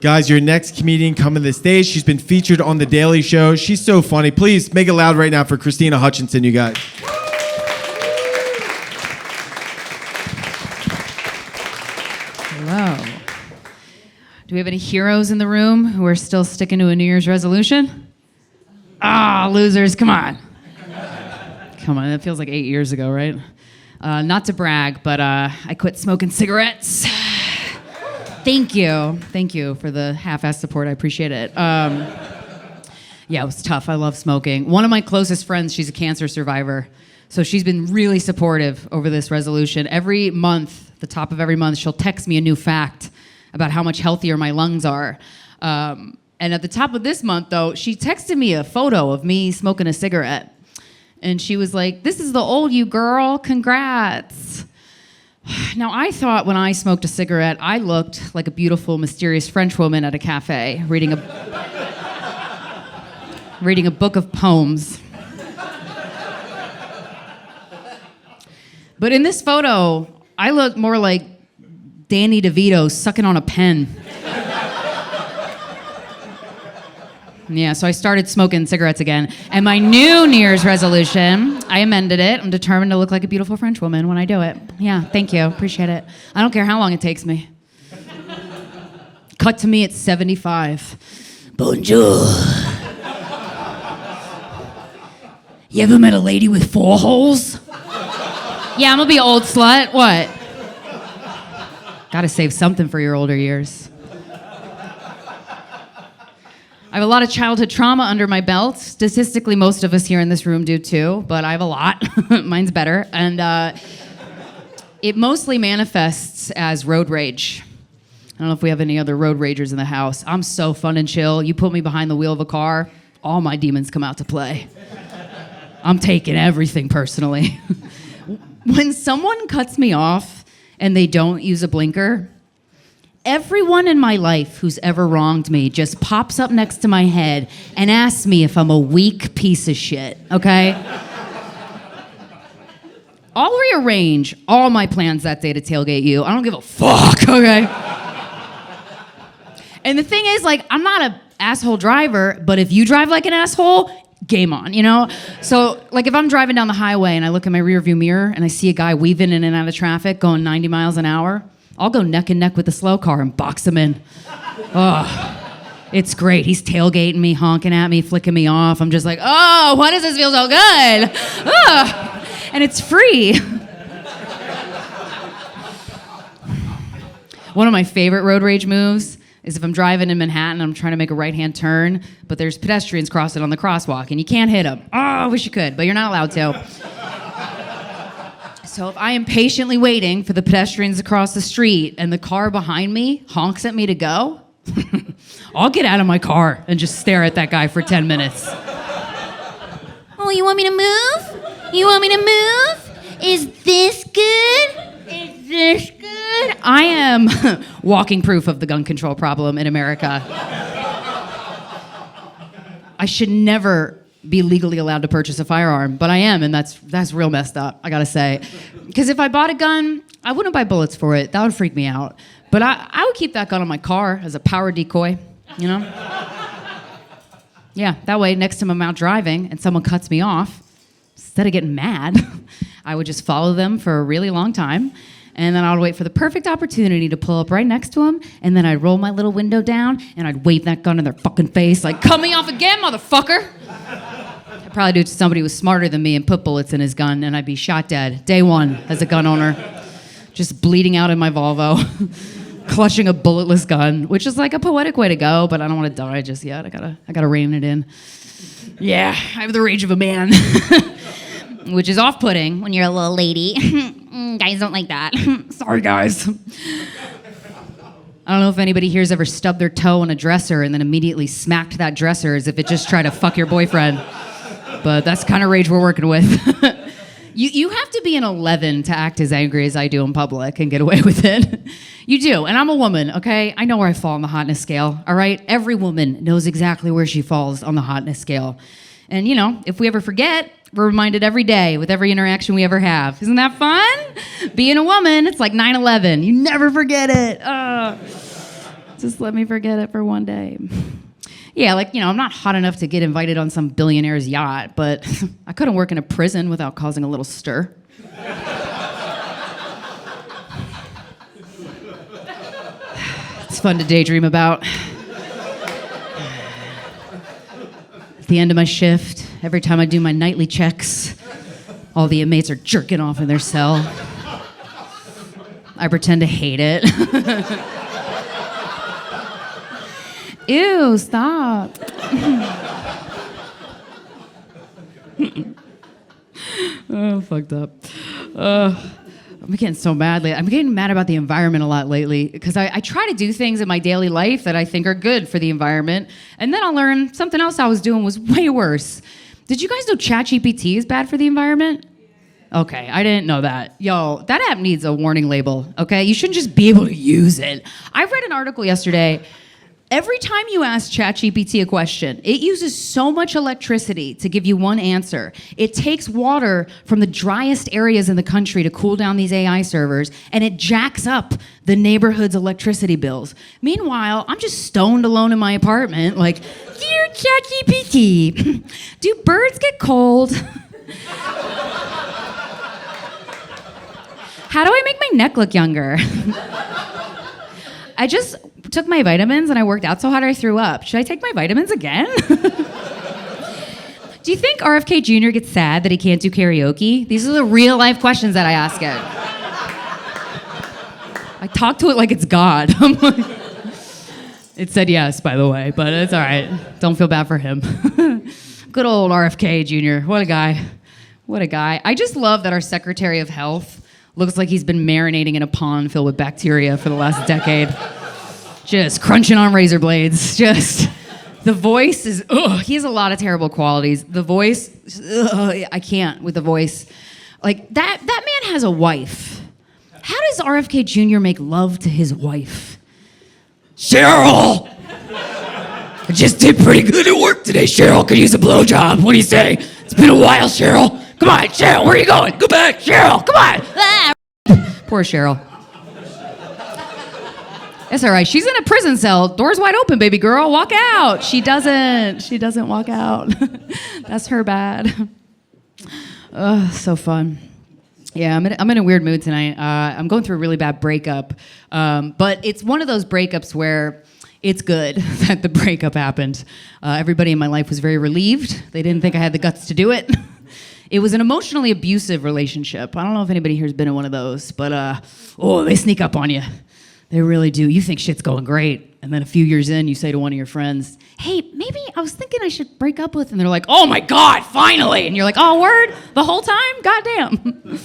Guys, your next comedian coming to the stage. She's been featured on The Daily Show. She's so funny. Please make it loud right now for Krystyna Hutchinson, you guys. Hello. Do we have any heroes in the room who are still sticking to a New Year's resolution? Ah, losers, come on. Come on, that feels like 8 years ago, right? Not to brag, but I quit smoking cigarettes. Thank you for the half-assed support. I appreciate it. Yeah, it was tough. I love smoking. One of my closest friends, she's a cancer survivor, so she's been really supportive over this resolution. Every month, the top of every month, she'll text me a new fact about how much healthier my lungs are. And at the top of this month, though, she texted me a photo of me smoking a cigarette. And she was like, "This is the old you, girl. Congrats." Now, I thought when I smoked a cigarette, I looked like a beautiful, mysterious French woman at a cafe reading a book of poems. But in this photo, I look more like Danny DeVito sucking on a pen. Yeah, so I started smoking cigarettes again. And my new Year's resolution, I amended it. I'm determined to look like a beautiful French woman when I do it. Yeah, thank you. Appreciate it. I don't care how long it takes me. Cut to me at 75. Bonjour. You ever met a lady with 4 holes? Yeah, I'm gonna be an old slut. What? Gotta save something for your older years. I have a lot of childhood trauma under my belt. Statistically, most of us here in this room do too, but I have a lot. Mine's better. And it mostly manifests as road rage. I don't know if we have any other road ragers in the house. I'm so fun and chill. You put me behind the wheel of a car, all my demons come out to play. I'm taking everything personally. When someone cuts me off and they don't use a blinker, everyone in my life who's ever wronged me just pops up next to my head and asks me if I'm a weak piece of shit, okay? I'll rearrange all my plans that day to tailgate you. I don't give a fuck, okay? And the thing is, like, I'm not an asshole driver, but if you drive like an asshole, game on, you know? So, like, if I'm driving down the highway and I look in my rearview mirror and I see a guy weaving in and out of traffic going 90 miles an hour, I'll go neck and neck with the slow car and box him in. Oh, it's great. He's tailgating me, honking at me, flicking me off. I'm just like, oh, why does this feel so good? Oh, and it's free. One of my favorite road rage moves is if I'm driving in Manhattan, I'm trying to make a right-hand turn, but there's pedestrians crossing on the crosswalk, and you can't hit them. Oh, I wish you could, but you're not allowed to. So if I am patiently waiting for the pedestrians to cross the street and the car behind me honks at me to go, I'll get out of my car and just stare at that guy for 10 minutes. Oh, you want me to move? You want me to move? Is this good? Is this good? I am walking proof of the gun control problem in America. I should never be legally allowed to purchase a firearm, but I am, and that's real messed up, I gotta say. Because if I bought a gun, I wouldn't buy bullets for it. That would freak me out. But I would keep that gun in my car as a power decoy, you know? Yeah, that way, next time I'm out driving and someone cuts me off, instead of getting mad, I would just follow them for a really long time, and then I would wait for the perfect opportunity to pull up right next to them, and then I'd roll my little window down, and I'd wave that gun in their fucking face, like, cut me off again, motherfucker! I'd probably do it to somebody who was smarter than me and put bullets in his gun, and I'd be shot dead, day one, as a gun owner. Just bleeding out in my Volvo, clutching a bulletless gun, which is like a poetic way to go, but I don't want to die just yet. I gotta rein it in. Yeah, I have the rage of a man. Which is off-putting when you're a little lady. Guys don't like that. Sorry, guys. I don't know if anybody here's ever stubbed their toe on a dresser and then immediately smacked that dresser as if it just tried to fuck your boyfriend. But that's the kind of rage we're working with. You have to be an 11 to act as angry as I do in public and get away with it. You do, and I'm a woman, okay? I know where I fall on the hotness scale, all right? Every woman knows exactly where she falls on the hotness scale. And, you know, if we ever forget, we're reminded every day with every interaction we ever have. Isn't that fun? Being a woman, it's like 9/11. You never forget it. Just let me forget it for one day. Yeah, I'm not hot enough to get invited on some billionaire's yacht, but I couldn't work in a prison without causing a little stir. It's fun to daydream about. At the end of my shift, every time I do my nightly checks, all the inmates are jerking off in their cell. I pretend to hate it. Ew, stop. Oh, fucked up. I'm getting so mad lately. I'm getting mad about the environment a lot lately because I try to do things in my daily life that I think are good for the environment, and then I'll learn something else I was doing was way worse. Did you guys know ChatGPT is bad for the environment? Okay, I didn't know that. Yo, that app needs a warning label, okay? You shouldn't just be able to use it. I read an article yesterday. Every time you ask ChatGPT a question, it uses so much electricity to give you one answer. It takes water from the driest areas in the country to cool down these AI servers, and it jacks up the neighborhood's electricity bills. Meanwhile, I'm just stoned alone in my apartment, like, dear ChatGPT, do birds get cold? How do I make my neck look younger? I just took my vitamins and I worked out so hard I threw up. Should I take my vitamins again? Do you think RFK Jr. gets sad that he can't do karaoke? These are the real life questions that I ask it. I talk to it like it's God. It said yes, by the way, but it's all right. Don't feel bad for him. Good old RFK Jr. What a guy. What a guy. I just love that our Secretary of Health looks like he's been marinating in a pond filled with bacteria for the last decade. Just crunching on razor blades. Just, the voice is, he has a lot of terrible qualities. The voice, I can't with the voice. Like, that man has a wife. How does RFK Jr. make love to his wife? Cheryl! I just did pretty good at work today, Cheryl. Could use a blowjob. What do you say? It's been a while, Cheryl. Come on, Cheryl, where are you going? Go back, Cheryl, come on. Ah. Poor Cheryl. It's all right. She's in a prison cell. Door's wide open, baby girl. Walk out. She doesn't walk out. That's her bad. So fun. Yeah, I'm in a weird mood tonight. I'm going through a really bad breakup. But it's one of those breakups where it's good that the breakup happened. Everybody in my life was very relieved. They didn't think I had the guts to do it. It was an emotionally abusive relationship. I don't know if anybody here has been in one of those, but they sneak up on you. They really do. You think shit's going great, and then a few years in, you say to one of your friends, hey, maybe I was thinking I should break up with, and they're like, oh my God, finally! And you're like, oh, word? The whole time? Goddamn.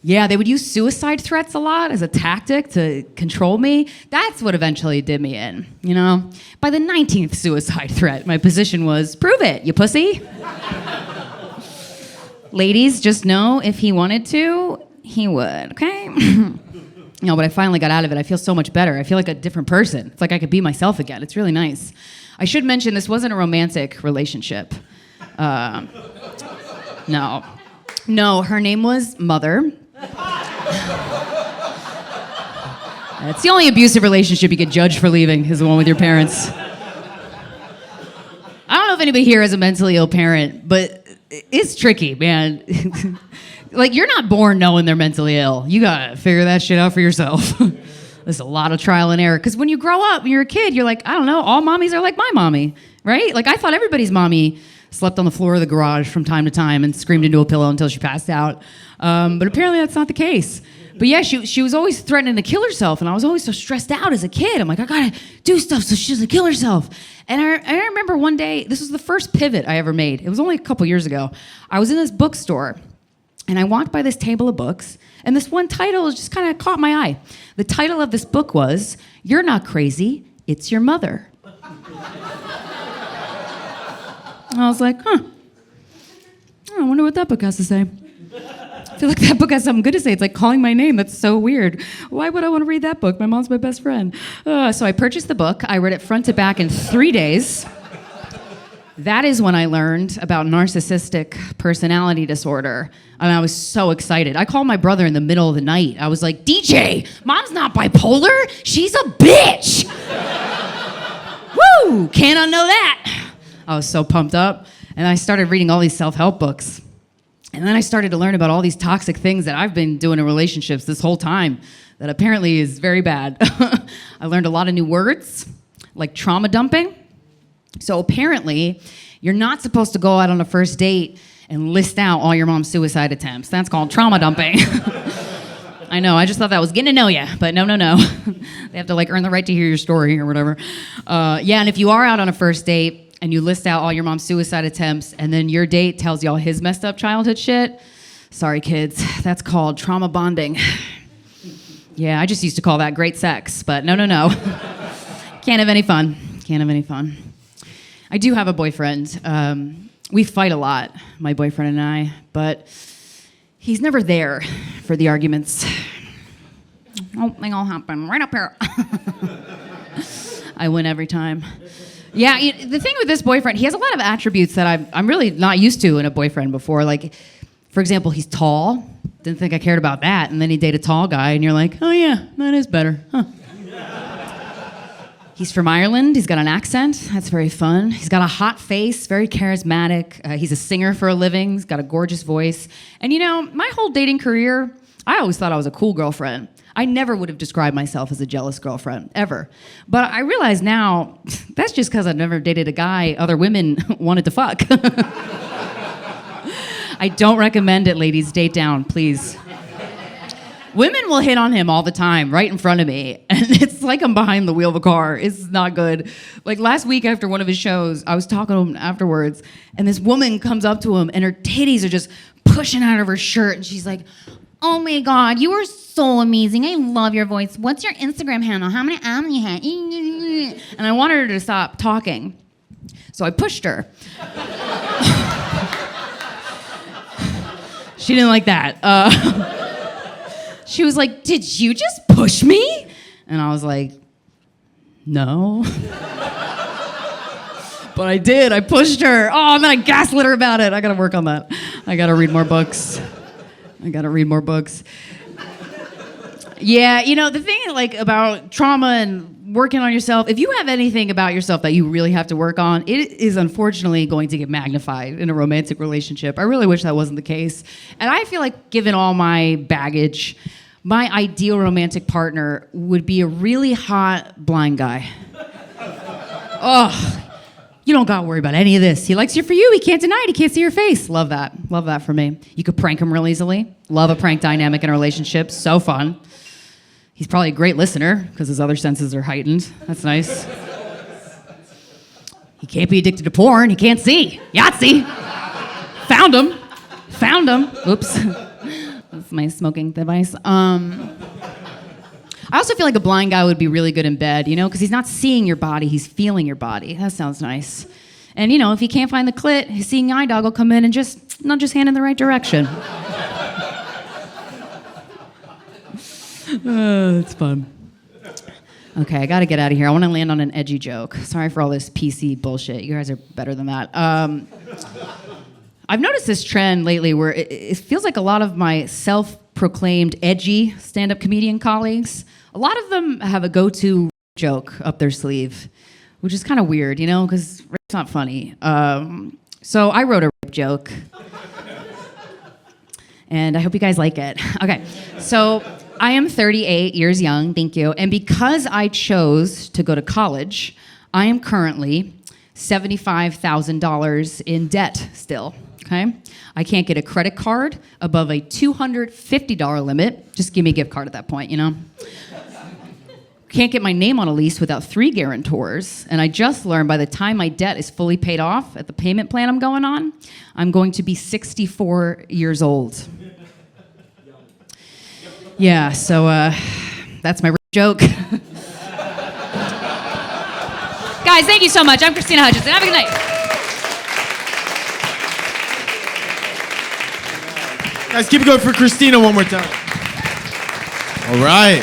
Yeah, they would use suicide threats a lot as a tactic to control me. That's what eventually did me in, you know? By the 19th suicide threat, my position was, prove it, you pussy. Ladies, just know if he wanted to, he would, okay? No, but I finally got out of it. I feel so much better. I feel like a different person. It's like I could be myself again. It's really nice. I should mention this wasn't a romantic relationship. No, her name was Mother. It's the only abusive relationship you get judged for leaving is the one with your parents. I don't know if anybody here has a mentally ill parent, but it's tricky, man. Like, you're not born knowing they're mentally ill. You gotta figure that shit out for yourself. There's a lot of trial and error. Because when you grow up, when you're a kid, you're like, I don't know, all mommies are like my mommy, right? Like, I thought everybody's mommy slept on the floor of the garage from time to time and screamed into a pillow until she passed out. But apparently that's not the case. But yeah, she was always threatening to kill herself, and I was always so stressed out as a kid. I'm like, I gotta do stuff so she doesn't kill herself. And I remember one day, this was the first pivot I ever made. It was only a couple years ago. I was in this bookstore, and I walked by this table of books, and this one title just kind of caught my eye. The title of this book was, You're Not Crazy, It's Your Mother. I was like, I wonder what that book has to say. I feel like that book has something good to say. It's like calling my name. That's so weird. Why would I want to read that book? My mom's my best friend. So I purchased the book. I read it front to back in 3 days. That is when I learned about narcissistic personality disorder. And I was so excited. I called my brother in the middle of the night. I was like, DJ, mom's not bipolar. She's a bitch. Woo! Can't unknow that. I was so pumped up. And I started reading all these self-help books. And then I started to learn about all these toxic things that I've been doing in relationships this whole time that apparently is very bad. I learned a lot of new words, like trauma dumping. So apparently, you're not supposed to go out on a first date and list out all your mom's suicide attempts. That's called trauma dumping. I know, I just thought that was getting to know you, but no. They have to like earn the right to hear your story or whatever. Yeah, and if you are out on a first date and you list out all your mom's suicide attempts and then your date tells you all his messed up childhood shit, sorry kids, that's called trauma bonding. Yeah, I just used to call that great sex, but no. Can't have any fun. I do have a boyfriend. We fight a lot, my boyfriend and I, but he's never there for the arguments. Oh, they all happen right up here. I win every time. Yeah, the thing with this boyfriend, he has a lot of attributes that I'm really not used to in a boyfriend before. Like, for example, he's tall. Didn't think I cared about that. And then he dated a tall guy, and you're like, oh yeah, that is better. Huh. He's from Ireland. He's got an accent. That's very fun. He's got a hot face, very charismatic. He's a singer for a living. He's got a gorgeous voice. And you know, my whole dating career, I always thought I was a cool girlfriend. I never would have described myself as a jealous girlfriend, ever. But I realize now, that's just because I've never dated a guy other women wanted to fuck. I don't recommend it, ladies. Date down, please. Women will hit on him all the time, right in front of me. And it's like I'm behind the wheel of a car. It's not good. Like last week after one of his shows, I was talking to him afterwards, and this woman comes up to him, and her titties are just pushing out of her shirt. And she's like, oh my God, you are so amazing. I love your voice. What's your Instagram handle? How many abs you have? And I wanted her to stop talking. So I pushed her. She didn't like that. She was like, did you just push me? And I was like, no. But I did. I pushed her. Oh, and then I gaslit her about it. I got to work on that. I got to read more books. Yeah, you know, the thing like about trauma and working on yourself, if you have anything about yourself that you really have to work on, it is unfortunately going to get magnified in a romantic relationship. I really wish that wasn't the case. And I feel like given all my baggage, my ideal romantic partner would be a really hot blind guy. Oh, you don't gotta worry about any of this. He likes you for you. He can't deny it. He can't see your face. Love that. Love that for me. You could prank him real easily. Love a prank dynamic in a relationship. So fun. He's probably a great listener because his other senses are heightened. That's nice. He can't be addicted to porn. He can't see. Yahtzee. Found him. Oops. That's my smoking device. I also feel like a blind guy would be really good in bed, you know, because he's not seeing your body, he's feeling your body. That sounds nice. And, you know, if he can't find the clit, his seeing eye dog will come in and just nudge his hand in the right direction. It's fun. Okay, I got to get out of here. I want to land on an edgy joke. Sorry for all this PC bullshit. You guys are better than that. I've noticed this trend lately where it feels like a lot of my self-proclaimed edgy stand-up comedian colleagues, a lot of them have a go-to joke up their sleeve, which is kind of weird, you know, because it's not funny. So I wrote a rape joke, and I hope you guys like it. Okay, so I am 38 years young, thank you, and because I chose to go to college, I am currently $75,000 in debt still. Okay, I can't get a credit card above a $250 limit. Just give me a gift card at that point, you know? Can't get my name on a lease without 3 guarantors. And I just learned by the time my debt is fully paid off at the payment plan I'm going on, I'm going to be 64 years old. Yeah, so that's my joke. Guys, thank you so much. I'm Krystyna Hutchinson. Have a good night. Guys, keep it going for Krystyna one more time. All right.